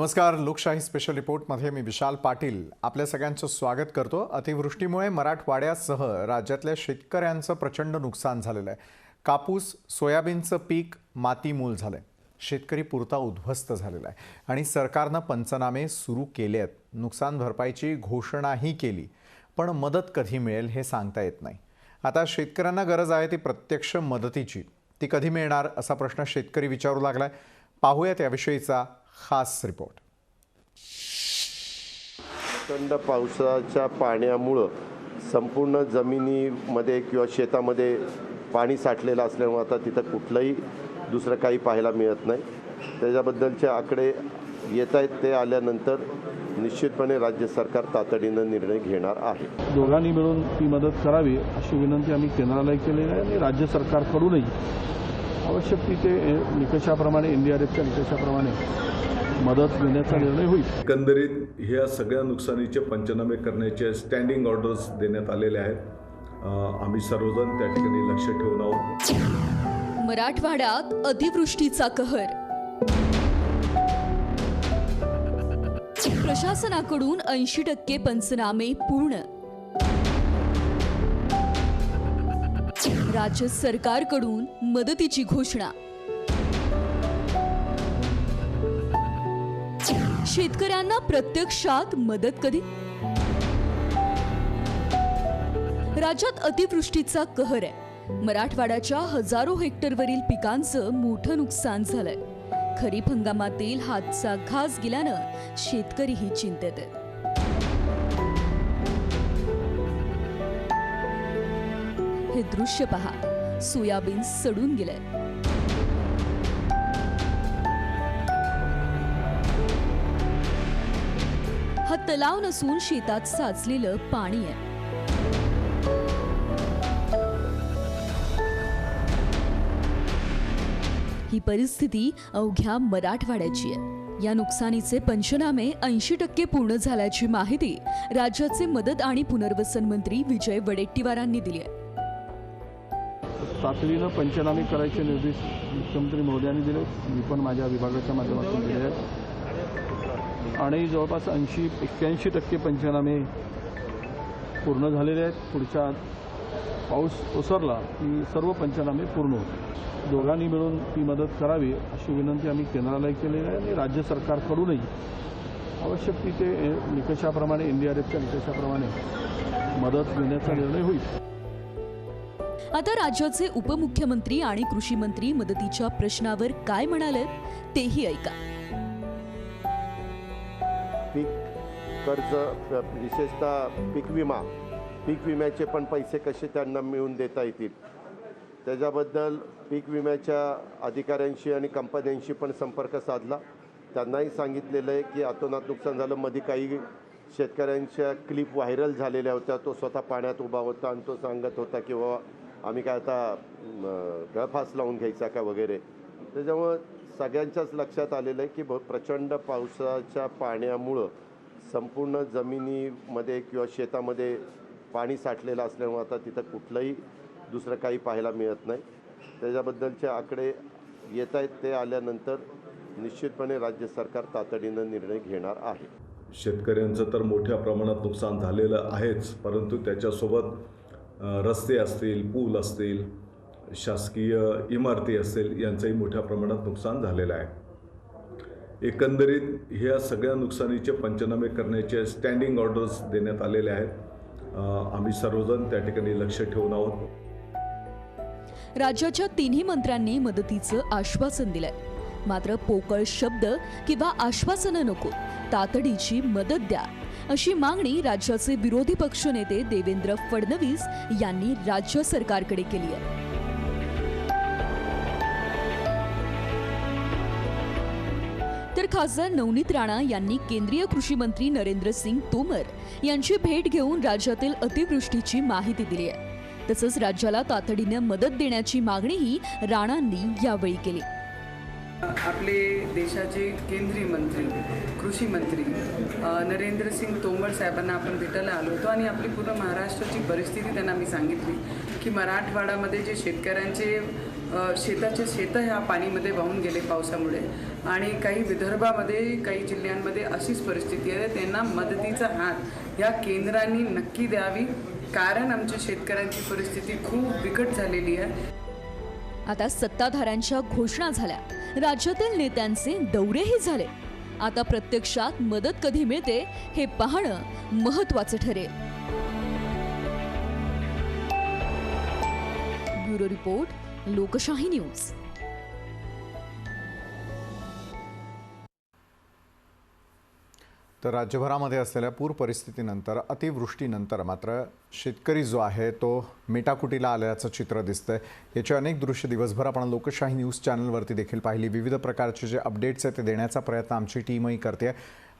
नमस्कार. लोकशाही स्पेशल रिपोर्टमध्ये मी विशाल पाटील आपल्या सगळ्यांचं स्वागत करतो. अतिवृष्टीमुळे मराठवाड्यासह राज्यातल्या शेतकऱ्यांचं प्रचंड नुकसान झालेलं आहे. कापूस, सोयाबीनचं पीक मातीमूल झालंय. शेतकरी पुरता उद्ध्वस्त झालेला आहे आणि सरकारनं पंचनामे सुरू केले आहेत. नुकसान भरपाईची घोषणाही केली, पण मदत कधी मिळेल हे सांगता येत नाही. आता शेतकऱ्यांना गरज आहे ती प्रत्यक्ष मदतीची. ती कधी मिळणार असा प्रश्न शेतकरी विचारू लागलाय. पाहूयात याविषयीचा खास रिपोर्ट. प्रचंड पावसाच्या पाण्यामुळं संपूर्ण जमिनीमध्ये किंवा शेतामध्ये पाणी साठलेलं असल्यामुळे आता तिथं कुठलंही दुसरं काही पाहायला मिळत नाही. त्याच्याबद्दलचे आकडे येत आहेत. ते आल्यानंतर निश्चितपणे राज्य सरकार तातडीनं निर्णय घेणार आहे. दोघांनी मिळून ती मदत करावी अशी विनंती आम्ही केंद्राला केलेली आहे आणि राज्य सरकारकडूनही आवश्यक तिथे निकषाप्रमाणे NDRFच्या निकषाप्रमाणे मदत देण्याचा निर्णय होईल. एकंदरीत ह्या सगळ्या नुकसानीचे पंचनामे करण्याचे स्टँडिंग ऑर्डर्स देण्यात आलेले आहेत. आम्ही सर्वजण त्या ठिकाणी लक्ष ठेवून आहोत. मराठवाड्यात अतिवृष्टीचा कहर. प्रशासनाकडून 80% पंचनामे पूर्ण. राज्य सरकारकडून मदतीची घोषणा. शेतकऱ्यांना प्रत्यक्षात मदत कधी? राज्यात अतिवृष्टीचा कहर आहे. मराठवाड्याच्या हजारो हेक्टरवरील पिकांचं मोठं नुकसान झालंय. खरीप हंगामातील हातचा घास गेल्यानं शेतकरीही चिंतेत आहेत. हे दृश्य पहा. सोयाबीन सडून गेलंय. हा तलाव नसून शेतात साचलेलं पाणी आहे. ही परिस्थिती अवघ्या मराठवाड्याची आहे. या नुकसानीचे पंचनामे 80% पूर्ण झाल्याची माहिती राज्याचे मदत आणि पुनर्वसन मंत्री विजय वडेट्टीवारांनी दिली आहे. तातडीनं पंचनामे करायचे निर्देश मुख्यमंत्री महोदयांनी दिले. मी पण माझ्या विभागाच्या माध्यमातून दिले आहेत आणि जवळपास 81% पंचनामे पूर्ण झालेले आहेत. पुढच्या पाऊस ओसरला की सर्व पंचनामे पूर्ण होतील. दोघांनी मिळून ती मदत करावी अशी विनंती आम्ही केंद्राला केलेली आहे आणि राज्य सरकारकडूनही आवश्यक तिथे निकषाप्रमाणे NDRFच्या निकषाप्रमाणे मदत देण्याचा निर्णय होईल. आता राज्याचे उपमुख्यमंत्री आणि कृषी मंत्री मदतीच्या प्रश्नावर काय म्हणाले तेही ऐका. पीक कर्ज, विशेषतः पीक विम्याचे पण पैसे कसे त्यांना मिळवून देता येतील त्याच्याबद्दल पीक विम्याच्या अधिकाऱ्यांशी आणि कंपन्यांशी पण संपर्क साधला. त्यांनाही सांगितलेलं आहे की अतोनात नुकसान झालं. मध्ये काही शेतकऱ्यांच्या क्लिप व्हायरल झालेल्या होत्या. तो स्वतः पाण्यात उभा होता आणि तो सांगत होता की बाबा आम्ही काय आता गळफास लावून घ्यायचा का वगैरे. त्याच्यामुळं सगळ्यांच्याच लक्षात आलेलं आहे की प्रचंड पावसाच्या पाण्यामुळं संपूर्ण जमिनीमध्ये किंवा शेतामध्ये पाणी साठलेलं असल्यामुळे आता तिथं कुठलंही दुसरं काही पाहायला मिळत नाही. त्याच्याबद्दलचे आकडे येत आहेत. ते आल्यानंतर निश्चितपणे राज्य सरकार तातडीनं निर्णय घेणार आहे. शेतकऱ्यांचं तर मोठ्या प्रमाणात नुकसान झालेलं आहेच, परंतु त्याच्यासोबत रस्ते असतील, पूल असतील, शासकीय इमारती असतील यांचंही मोठ्या प्रमाणात नुकसान झालेलं आहे. एकंदरीत ह्या सगळ्या नुकसानीचे पंचनामे करण्याचे स्टँडिंग ऑर्डर्स देण्यात आलेले आहेत. आम्ही सर्वजण त्या ठिकाणी लक्ष ठेवून आहोत. राज्याच्या तिन्ही मंत्र्यांनी मदतीचं आश्वासन दिलंय. मात्र पोकळ शब्द किंवा आश्वासनं नको, तातडीची मदत द्या अशी मागणी राज्याचे विरोधी पक्षनेते देवेंद्र फडणवीस यांनी राज्य सरकारकडे केली आहे. तर खासदार नवनीत राणा यांनी केंद्रीय कृषी मंत्री नरेंद्र सिंग तोमर यांची भेट घेऊन राज्यातील अतिवृष्टीची माहिती दिली आहे. तसंच राज्याला तातडीने मदत देण्याची मागणीही राणांनी यावेळी केली. आपले देशाचे केंद्रीय मंत्री कृषी मंत्री नरेंद्रसिंग तोमर साहेबांना आपण भेटायला आलो होतो आणि आपली पूर्ण महाराष्ट्राची परिस्थिती त्यांना मी सांगितली की मराठवाड्यामध्ये जे शेतकऱ्यांचे शेताचे शेतं ह्या पाणीमध्ये वाहून गेले पावसामुळे आणि काही विदर्भामध्ये काही जिल्ह्यांमध्ये अशीच परिस्थिती आहे. त्यांना मदतीचा हात या केंद्रांनी नक्की द्यावी, कारण आमच्या शेतकऱ्यांची परिस्थिती खूप बिकट झालेली आहे. आता सत्ताधाऱ्यांच्या घोषणा झाल्या, राज्यातील नेत्यांचे दौरेही झाले. आता प्रत्यक्षात मदत कधी मिळते हे पाहणं महत्त्वाचं ठरेल. ब्युरो रिपोर्ट, लोकशाही न्यूज. तर राज्यभरामध्ये असलेल्या पूर परिस्थितीनंतर अतिवृष्टीनंतर मात्र शेतकरी जो आहे तो मेटाकुटीला आल्याचं चित्र दिसतंय. याचे अनेक दृश्य दिवसभर आपण लोकशाही न्यूज चॅनलवरती देखील पाहिली. विविध प्रकारचे जे अपडेट्स आहेत ते देण्याचा प्रयत्न आमची टीमही करते.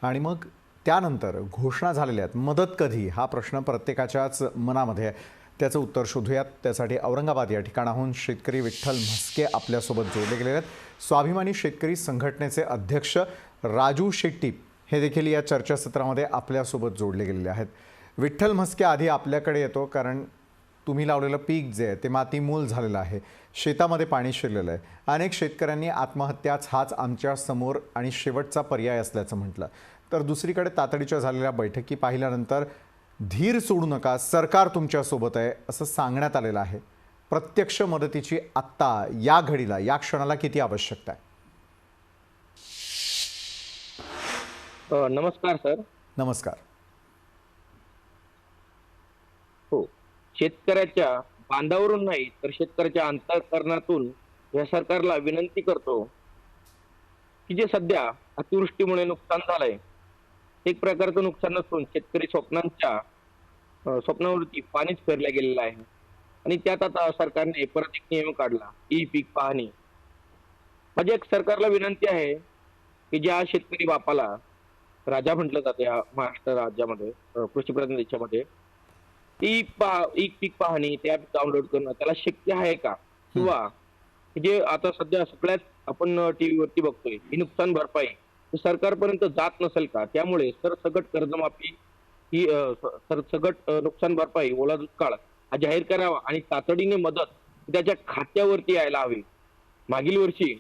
आणि मग त्यानंतर घोषणा झालेल्या आहेत, मदत कधी हा प्रश्न प्रत्येकाच्याच मनामध्ये आहे. त्याचं उत्तर शोधूयात. त्यासाठी औरंगाबाद या ठिकाणाहून शेतकरी विठ्ठल म्हस्के आपल्यासोबत जोडले गेलेले आहेत. स्वाभिमानी शेतकरी संघटनेचे अध्यक्ष राजू शेट्टी हे देखील या चर्चासत्रामध्ये आपल्यासोबत जोडले गेलेले आहेत. विठ्ठल म्हस्के, आधी आपल्याकडे येतो, कारण तुम्ही लावलेलं पीक जे आहे ते मातीमूल झालेलं आहे, शेतामध्ये पाणी शिरलेलं आहे. अनेक शेतकऱ्यांनी आत्महत्याच हाच आमच्या समोर आणि शेवटचा पर्याय असल्याचं म्हटलं. तर दुसरीकडे तातडीच्या झालेल्या बैठकी पाहिल्यानंतर धीर सोडू नका, सरकार तुमच्यासोबत आहे असं सांगण्यात आलेलं आहे. प्रत्यक्ष मदतीची आत्ता या घडीला, या क्षणाला किती आवश्यकता आहे? नमस्कार सर. नमस्कार. हो, शेतकऱ्याच्या बांधावरून नाही तर शेतकऱ्याच्या अंतःकरणातून या सरकारला विनंती करतो की जे सध्या अतिवृष्टीमुळे नुकसान झालंय, एक प्रकारचं नुकसान नसून शेतकरी स्वप्नावरती पाणीच फेरल्या गेलेलं आहे. आणि त्यात आता सरकारने परत एक नियम काढला, ई पीक पाहणी. माझी एक सरकारला विनंती आहे की ज्या शेतकरी बापाला राजा म्हटलं जाते या महाराष्ट्र राज्यामध्ये, कृषीप्रधान देशामध्ये, ई पीक पाहणी ते ऍप डाउनलोड करणं त्याला शक्य आहे का? किंवा जे आता सध्या सगळ्यात आपण टीव्हीवरती बघतोय ही नुकसान भरपाई सरकारपर्यंत जात नसेल का? त्यामुळे सरसकट कर्जमाफी ही सरसकट नुकसान भरपाई, ओला दुष्काळ हा जाहीर करावा आणि तातडीने मदत त्याच्या खात्यावरती यायला हवी. मागील वर्षी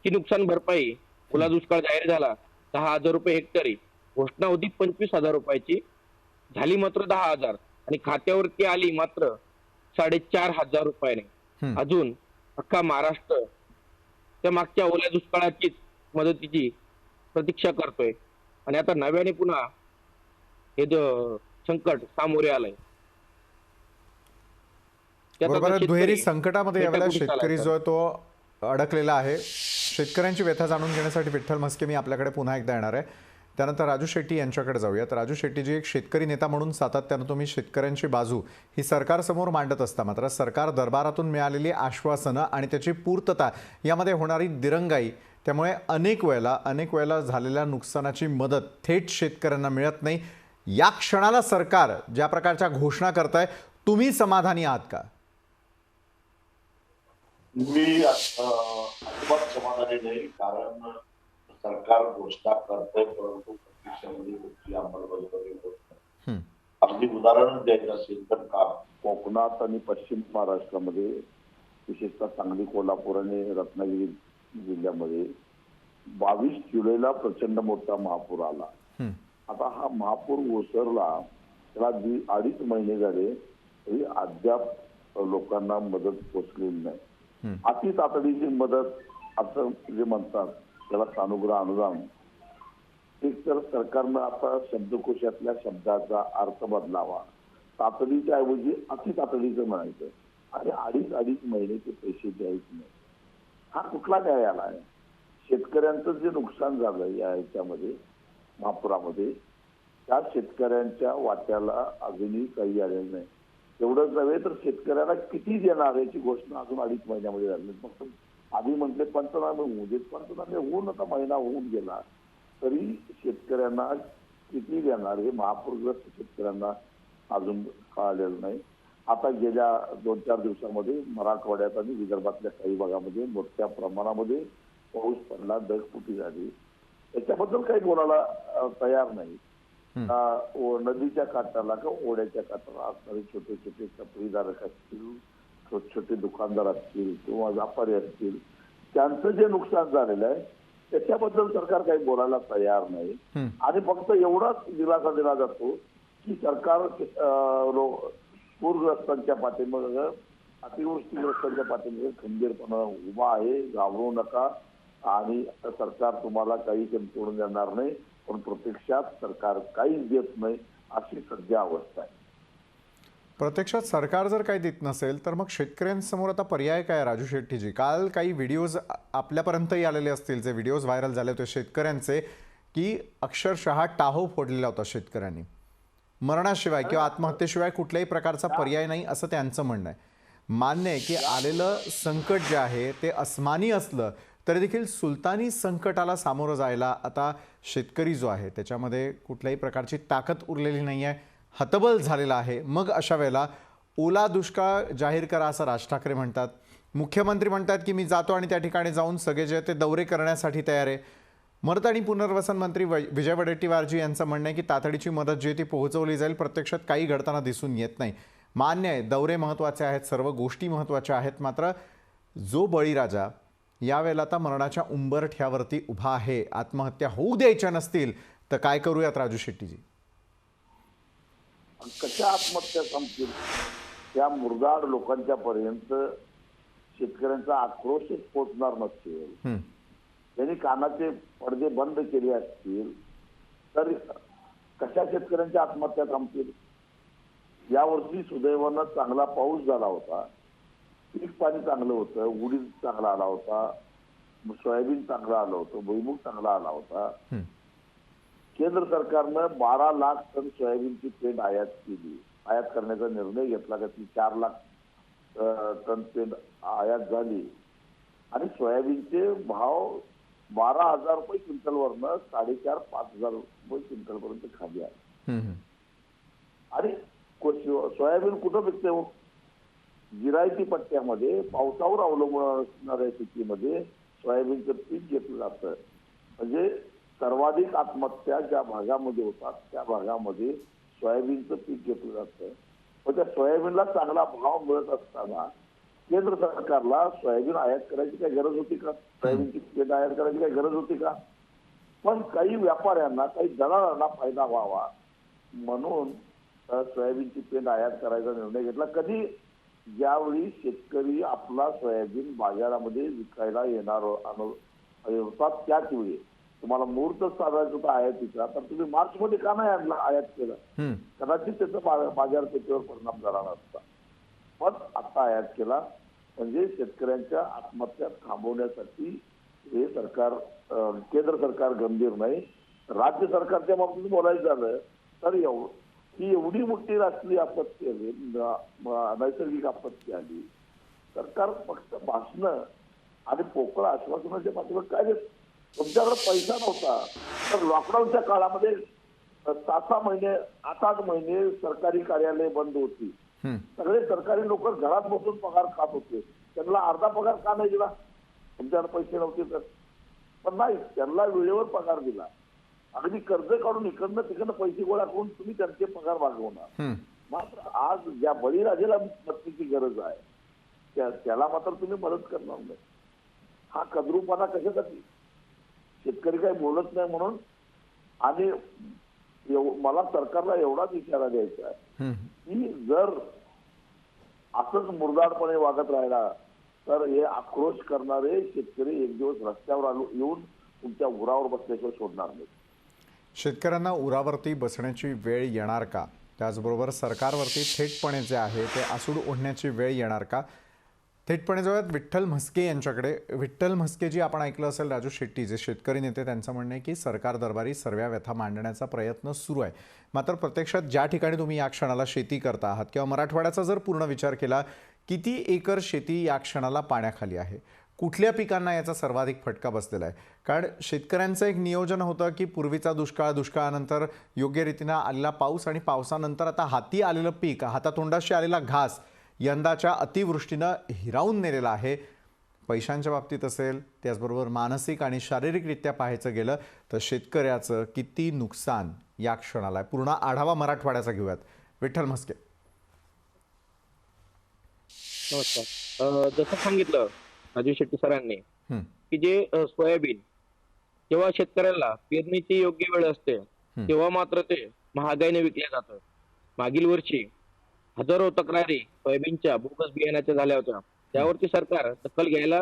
ही नुकसान भरपाई, ओला दुष्काळ जाहीर झाला 10,000 रुपये हेक्टरी, घोषणा होती 25,000 रुपयाची, झाली मात्र 10,000 आणि खात्यावरती आली मात्र 4,500 रुपयाने. अजून अख्खा महाराष्ट्र त्या मागच्या ओल्या दुष्काळाचीच मदतीची प्रतीक्षा करतोय आणि आता नव्याने पुन्हा हे संकट सामोरे आलंय. बरोबर, दुहेरी संकटामध्ये यावेळेला शेतकरी जो आहे तो अडकलेला आहे. शेतकऱ्यांची व्यथा जाणून घेण्यासाठी विठ्ठल म्हस्के मी आपल्याकडे पुन्हा एकदा येणार आहे. त्यानंतर राजू शेट्टी यांच्याकडे जाऊयात. राजू शेट्टीजी, एक शेतकरी नेता म्हणून सातत्यानं तुम्ही शेतकऱ्यांची बाजू ही सरकारसमोर मांडत असता, मात्र सरकार दरबारातून मिळालेली आश्वासनं आणि त्याची पूर्तता यामध्ये होणारी दिरंगाई, त्यामुळे अनेक वेळेला झालेल्या नुकसानाची मदत थेट शेतकऱ्यांना मिळत नाही. या क्षणाला सरकार ज्या प्रकारच्या घोषणा करताय, तुम्ही समाधानी आहात का? मी अजिबात समाधानी नाही, कारण सरकार घोषणा करते परंतु प्रत्यक्षामध्ये कुठली अंमलबजावणी होत नाही. अगदी उदाहरण द्यायचं असेल तर कोकणात आणि पश्चिम महाराष्ट्रामध्ये, विशेषतः सांगली, कोल्हापूर आणि रत्नागिरी जिल्ह्यामध्ये 22 जुलैला प्रचंड मोठा महापूर आला. आता हा महापूर ओसरला त्याला 2.5 महिने झाले तरी अद्याप लोकांना मदत पोचलेली नाही. अति तातडीची मदत असं जे म्हणतात त्याला सानुग्रह अनुदान, एक तर सरकारनं आता शब्दकोशातल्या शब्दाचा अर्थ बदलावा, तातडीच्या ऐवजी अति तातडीचं म्हणायचं आणि 2.5 महिन्याचे पैसे द्यायचे नाही. हा कुठला न्याय आला आहे? शेतकऱ्यांचं जे नुकसान झालं या ह्याच्यामध्ये महापुरामध्ये, त्या शेतकऱ्यांच्या वाट्याला अजूनही काही आलेलं नाही. एवढंच नव्हे तर शेतकऱ्याला किती देणार याची घोषणा अजून 2.5 महिन्यामध्ये झाली. फक्त आधी म्हटले पंचनामे होऊ देत, पंचनामे होऊन आता महिना होऊन गेला तरी शेतकऱ्यांना किती देणार हे महापूरग्रस्त शेतकऱ्यांना अजून कळालेलं नाही. आता गेल्या 2-4 दिवसामध्ये मराठवाड्यात आणि विदर्भातल्या काही भागामध्ये मोठ्या प्रमाणामध्ये पाऊस पडला, ढगफुटी झाली. त्याच्याबद्दल काही बोलायला तयार नाही. नदीच्या काठाला किंवा ओढ्याच्या काठाला असणारे छोटे छोटे टपरीधारक असतील, छोटे छोटे दुकानदार असतील किंवा व्यापारी असतील, त्यांचं जे नुकसान झालेलं आहे त्याच्याबद्दल सरकार काही बोलायला तयार नाही. आणि फक्त एवढाच दिलासा दिला जातो की सरकार पूरग्रस्तांच्या पाठीमागे, अतिवृष्टीग्रस्तांच्या पाठीमागे खंबीरपणे उभा आहे, घाबरू नका आणि सरकार तुम्हाला काही करून देणार नाही. पण प्रत्यक्षात सरकार काहीच देत नाही, अशी सध्या अवस्था आहे. प्रत्यक्षात सरकार जर काही देत नसेल तर मग शेतकऱ्यांसमोर आता पर्याय काय राजू शेट्टीजी? काल काही व्हिडिओज आपल्यापर्यंतही आलेले असतील, जे व्हिडिओज व्हायरल झाले होते शेतकऱ्यांचे, की अक्षरशः टाहो फोडलेला होता शेतकऱ्यांनी. मरणाशिवाय किंवा आत्महत्येशिवाय कुठल्याही प्रकारचा पर्याय नाही असं त्यांचं म्हणणं आहे. मान्य आहे की आलेलं संकट जे आहे ते अस्मानी असलं तरी देखील सुलतानी संकटाला सामोरं जायला आता शेतकरी जो आहे त्याच्यामध्ये कुठल्याही प्रकारची ताकद उरलेली नाही आहे, हतबल झालेला आहे. मग अशा वेळेला ओला दुष्काळ जाहीर करा असं राज ठाकरे म्हणतात. मुख्यमंत्री म्हणतात की मी जातो आणि त्या ठिकाणी जाऊन सगळे जे ते दौरे करण्यासाठी तयार आहे. मदत आणि पुनर्वसन मंत्री विजय वडेट्टीवारजी यांचं म्हणणं आहे की तातडीची मदत जी ती पोहोचवली जाईल. प्रत्यक्षात काही घडताना दिसून येत नाही. मान्य आहे दौरे महत्त्वाचे आहेत, सर्व गोष्टी महत्त्वाच्या आहेत, मात्र जो बळीराजा यावेळेला आता मरणाच्या उंबरठ्यावरती उभा आहे, आत्महत्या होऊ द्यायच्या नसतील तर काय करूयात राजू शेट्टीजी? कशा आत्महत्या संपतील? त्या मुरदाड लोकांच्या पर्यंत शेतकऱ्यांचा आक्रोशच पोचणार नसेल, त्यांनी कानाचे पडदे बंद केले असतील तर कशा शेतकऱ्यांच्या आत्महत्या थांबतील? यावर्षी सुदैवानं चांगला पाऊस झाला होता, पीक पाणी चांगलं होतं, उडीद चांगला आला होता, सोयाबीन चांगलं आलं होतं, भुईमूग चांगला आला होता. केंद्र सरकारनं 12 लाख टन सोयाबीनची पेंड आयात केली. आयात करण्याचा निर्णय घेतला का ती 4 लाख टन पेंड आयात झाली आणि सोयाबीनचे भाव 12,000 रुपये क्विंटलवरनं 4,500-5,000 रुपये क्विंटलपर्यंत खाली आहे. आणि सोयाबीन कुठं पिकते? जिरायती पट्ट्यामध्ये पावसावर अवलंबून असणाऱ्या शेतीमध्ये सोयाबीनचं पीक घेतलं जातं. म्हणजे सर्वाधिक आत्महत्या ज्या भागामध्ये होतात त्या भागामध्ये सोयाबीनचं पीक घेतलं जातं. पण त्या सोयाबीनला चांगला भाव मिळत असताना केंद्र सरकारला सोयाबीन आयात करायची काही गरज होती का? सोयाबीनची पेंड आयात करायची काही गरज होती का? पण काही व्यापाऱ्यांना, काही दलालांना फायदा व्हावा म्हणून सोयाबीनची पेंड आयात करायचा निर्णय घेतला. कधी? ज्यावेळी शेतकरी आपला सोयाबीन बाजारामध्ये विकायला येणार होतात त्याच वेळी. तुम्हाला मुहूर्त साधायचा होता आयातीचा, तर तुम्ही मार्चमध्ये का नाही आयात केलं? कदाचित त्याचा बाजारपेठेवर परिणाम झाला नसता. पण आता आयात केला म्हणजे शेतकऱ्यांच्या आत्महत्या थांबवण्यासाठी हे सरकार, केंद्र सरकार गंभीर नाही. राज्य सरकारच्या बाबतीत बोलायचं झालं तर ही एवढी मोठी राष्ट्रीय आपत्ती आली, नैसर्गिक आपत्ती आली, सरकार फक्त भाषणं आणि पोकळ आश्वासनाच्या पाठीवर काय देत? तुमच्याकडे पैसा नव्हता तर लॉकडाऊनच्या काळामध्ये 6-6 महिने, 8-8 महिने सरकारी कार्यालय बंद होती. सगळे सरकारी लोक घरात बसून पगार खात होते. त्यांना अर्धा पगार का नाही दिला? तुमच्याकडे पैसे नव्हते तर. पण नाही, त्यांना वेळेवर पगार दिला. अगदी कर्ज काढून इकडनं तिकडनं पैसे गोळा करून तुम्ही त्यांचे पगार वागवणार. मात्र आज ज्या बळीराजाला मदतीची गरज आहे त्याला मात्र तुम्ही मदत करणार नाही. हा कद्रूपणा कशासाठी? शेतकरी काही बोलत नाही म्हणून. आणि मला सरकारला एवढाच इशारा द्यायचा आहे की जर असंच मुरदाडपणे वागत राहिला तर हे आक्रोश करणारे शेतकरी एक दिवस रस्त्यावर येऊन तुमच्या उरावर बसल्याशिवाय सोडणार नाही. शेतकऱ्यांना उरावरती बसण्याची वेळ येणार का? त्याचबरोबर सरकारवरती थेटपणे जे आहे ते आसूड ओढण्याची वेळ येणार का? थेटपणे जाऊयात विठ्ठल म्हस्के यांच्याकडे. विठ्ठल म्हस्के जी आपण ऐकलं असेल राजू शेट्टी जे शेतकरी नेते, त्यांचं म्हणणं आहे की सरकार दरबारी सर्व व्यथा मांडण्याचा प्रयत्न सुरू आहे. मात्र प्रत्यक्षात ज्या ठिकाणी तुम्ही या क्षणाला शेती करता आहात किंवा मराठवाड्याचा जर पूर्ण विचार केला, किती एकर शेती या क्षणाला पाण्याखाली आहे? कुठल्या पिकांना याचा सर्वाधिक फटका बसलेला आहे? कारण शेतकऱ्यांचं एक नियोजन होतं की पूर्वीचा दुष्काळ, दुष्काळानंतर योग्य रीतीनं आलेला पाऊस आणि पावसानंतर आता हाती आलेलं पीक, हातातोंडाशी आलेला घास यंदाच्या अतिवृष्टीनं हिरावून नेलेला आहे. पैशांच्या बाबतीत असेल, त्याचबरोबर मानसिक आणि शारीरिकरित्या पाहायचं गेलं तर शेतकऱ्याचं किती नुकसान या क्षणाला आहे. पूर्ण आढावा मराठवाड्याचा घेऊयात. विठ्ठल म्हस्के. नमस्कार. जसं सांगितलं राजू शेट्टी सरांनी की जे सोयाबीन जेव्हा शेतकऱ्याला पेरणीची योग्य वेळ असते तेव्हा मात्र ते महागाईने विकले जातं. मागील वर्षी हजारो तक्रारी सोयाबीनच्या बोगस बियाण्याच्या झाल्या होत्या. त्यावरती सरकार दखल घ्यायला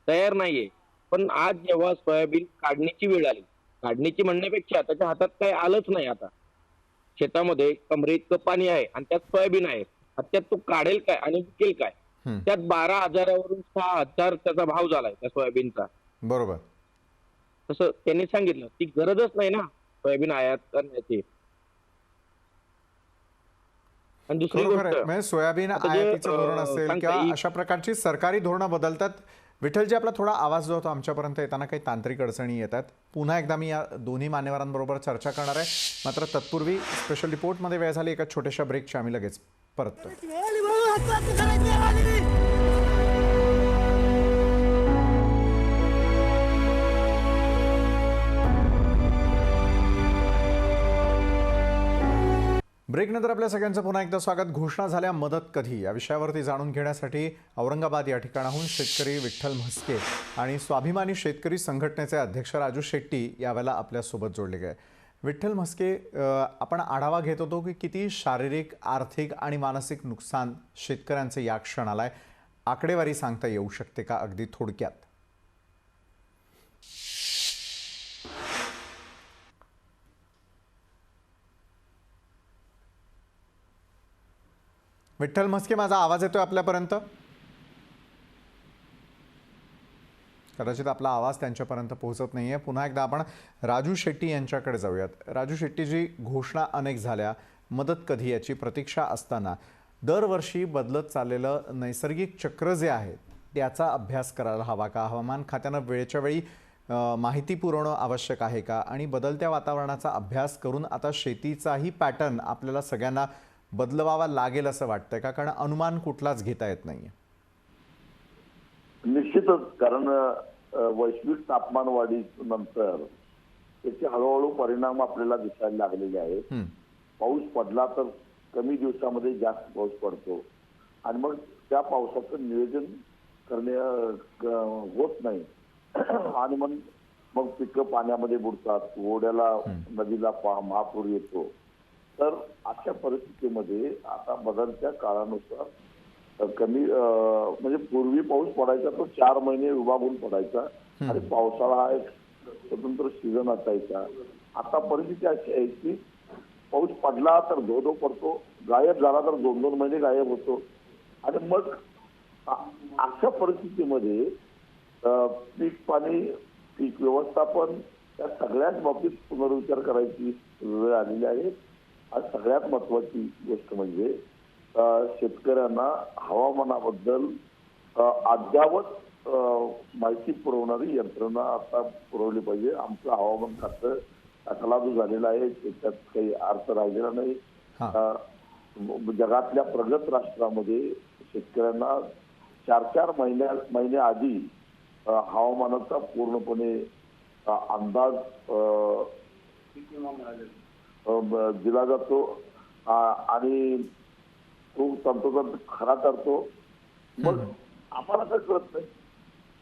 तयार नाहीये. पण आज जेव्हा सोयाबीन काढणीची वेळ आली, काढणीची म्हणण्यापेक्षा त्याच्या हातात काही आलंच नाही. आता शेतामध्ये कमरे इतकं पाणी आहे आणि त्यात सोयाबीन आहे. त्यात तो काढेल काय आणि विकेल काय? त्यात 12,000वरून 6,000 त्याचा भाव झालाय त्या सोयाबीनचा. बरोबर. तसं त्यांनी सांगितलं ती गरजच नाही ना सोयाबीन आयात करण्याची. आणि दुसरी गोष्ट म्हणजे सोयाबीन आयातीचं धोरण असेल किंवा अशा प्रकारची सरकारी धोरणं बदलतात. विठ्ठलजी, आपला थोडा आवाज जो होता आमच्यापर्यंत येताना काही तांत्रिक अडचणी येतात. पुन्हा एकदा मी या दोन्ही मान्यवरांबरोबर चर्चा करणार आहे. मात्र तत्पूर्वी स्पेशल रिपोर्टमध्ये वेळ झाली एका छोट्याशा ब्रेकची. आम्ही लगेच परत. ब्रेकनंतर आपल्या सगळ्यांचं पुन्हा एकदा स्वागत. घोषणा झाल्या मदत कधी या विषयावरती जाणून घेण्यासाठी औरंगाबाद या ठिकाणाहून शेतकरी विठ्ठल म्हस्के आणि स्वाभिमानी शेतकरी संघटनेचे अध्यक्ष राजू शेट्टी यावेळेला आपल्यासोबत जोडले गेले. विठ्ठल म्हस्के, आपण आढावा घेत होतो की किती शारीरिक, आर्थिक आणि मानसिक नुकसान शेतकऱ्यांचे या क्षणाला आहे. आकडेवारी सांगता येऊ शकते का अगदी थोडक्यात? विठ्ठल म्हस्के, माझा आवाज येतोय आपल्यापर्यंत? कदाचित आपला आवाज त्यांच्यापर्यंत पोहोचत नाही आहे. पुन्हा एकदा आपण राजू शेट्टी यांच्याकडे जाऊयात. राजू शेट्टीजी, घोषणा अनेक झाल्या, मदत कधी याची प्रतीक्षा असताना दरवर्षी बदलत चाललेलं नैसर्गिक चक्र जे आहे त्याचा अभ्यास करायला हवा का? हवामान खात्यानं वेळच्या वेळी माहिती पुरवणं आवश्यक आहे का? आणि बदलत्या वातावरणाचा अभ्यास करून आता शेतीचाही पॅटर्न आपल्याला सगळ्यांना बदलवावा लागेल असं वाटतंय का? कारण अनुमान कुठलाच घेता येत नाहीये. निश्चितच, कारण वैश्विक तापमान वाढीनंतर त्याचे हळूहळू परिणाम आपल्याला दिसायला लागलेले आहेत. पाऊस पडला तर कमी दिवसामध्ये जास्त पाऊस पडतो आणि मग त्या पावसाचं नियोजन करणे होत नाही आणि मग पिकं पाण्यामध्ये बुडतात, ओढ्याला नदीला महापूर येतो. तर अशा परिस्थितीमध्ये आता बदलत्या काळानुसार कमी म्हणजे पूर्वी पाऊस पडायचा तो 4 महिने विभागून पडायचा आणि पावसाळा हा एक स्वतंत्र सीझन असायचा. आता परिस्थिती अशी आहे की पाऊस पडला तर धो पडतो, गायब झाला तर 2-2 महिने गायब होतो आणि मग अशा परिस्थितीमध्ये पीक पाणी, पीक व्यवस्थापन या सगळ्याच बाबतीत पुनर्विचार करायची वेळ आलेली आहे. आज सगळ्यात महत्वाची गोष्ट म्हणजे शेतकऱ्यांना हवामानाबद्दल अद्ययावत माहिती पुरवणारी यंत्रणा आता पुरवली पाहिजे. आमचं हवामान खातं तकलादू झालेलं आहे, त्याच्यात काही अर्थ राहिलेला नाही. जगातल्या प्रगत राष्ट्रामध्ये शेतकऱ्यांना 4-4 महिने आधी हवामानाचा पूर्णपणे अंदाज दिला जातो आणि तो तंतोतंत खरा ठरतो. मग आम्हाला काय कळत नाही.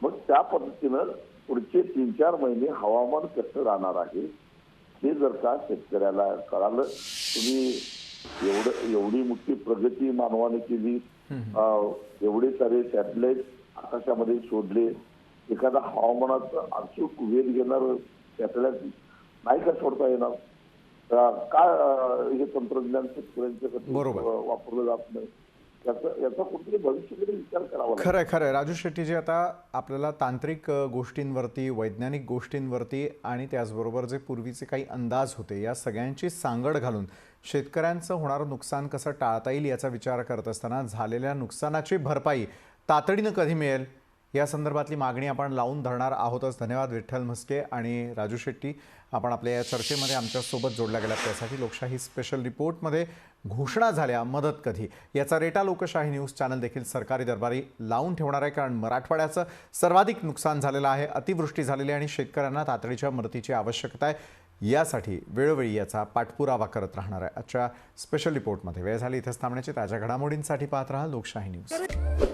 मग त्या पद्धतीनं पुढचे 3-4 महिने हवामान कसं राहणार आहे हे जर का शेतकऱ्याला कळालं, तुम्ही एवढी मोठी प्रगती मानवाने केली, एवढे सारे सॅटेलाइट आकाशामध्ये सोडले, एखादा हवामानाचा अचूक वेध घेणार सॅटेलाइट नाही का सोडता येणार? काय हे तंत्रज्ञान शेतकऱ्यांच्यासाठी वापरलं जात नाही? याचा कुठेतरी भविष्याकडे विचार करावा. खरंय राजू शेट्टीजी, आता आपल्याला तांत्रिक गोष्टींवरती, वैज्ञानिक गोष्टींवरती आणि त्याचबरोबर जे पूर्वीचे काही अंदाज होते या सगळ्यांची सांगड घालून शेतकऱ्यांचं होणारं नुकसान कसं टाळता येईल याचा विचार करत असताना झालेल्या नुकसानाची भरपाई तातडीनं कधी मिळेल या संदर्भातली मागणी आपण लावून धरणार आहोतच. धन्यवाद विठ्ठल म्हस्के आणि राजू शेट्टी, आपण आपल्या या चर्चेमध्ये आमच्यासोबत जोडल्या गेला त्यासाठी. लोकशाही स्पेशल रिपोर्टमध्ये घोषणा झाल्या, मदत कधी, याचा रेटा लोकशाही न्यूज चॅनल देखील सरकारी दरबारी लावून ठेवणार आहे. कारण मराठवाड्याचं सर्वाधिक नुकसान झालेलं आहे, अतिवृष्टी झालेली आहे आणि शेतकऱ्यांना तातडीच्या मदतीची आवश्यकता आहे. यासाठी वेळोवेळी याचा पाठपुरावा करत राहणार आहे. आजच्या स्पेशल रिपोर्टमध्ये वेळ झाली इथेच थांबण्याची. ताज्या घडामोडींसाठी पाहत राहा लोकशाही न्यूज.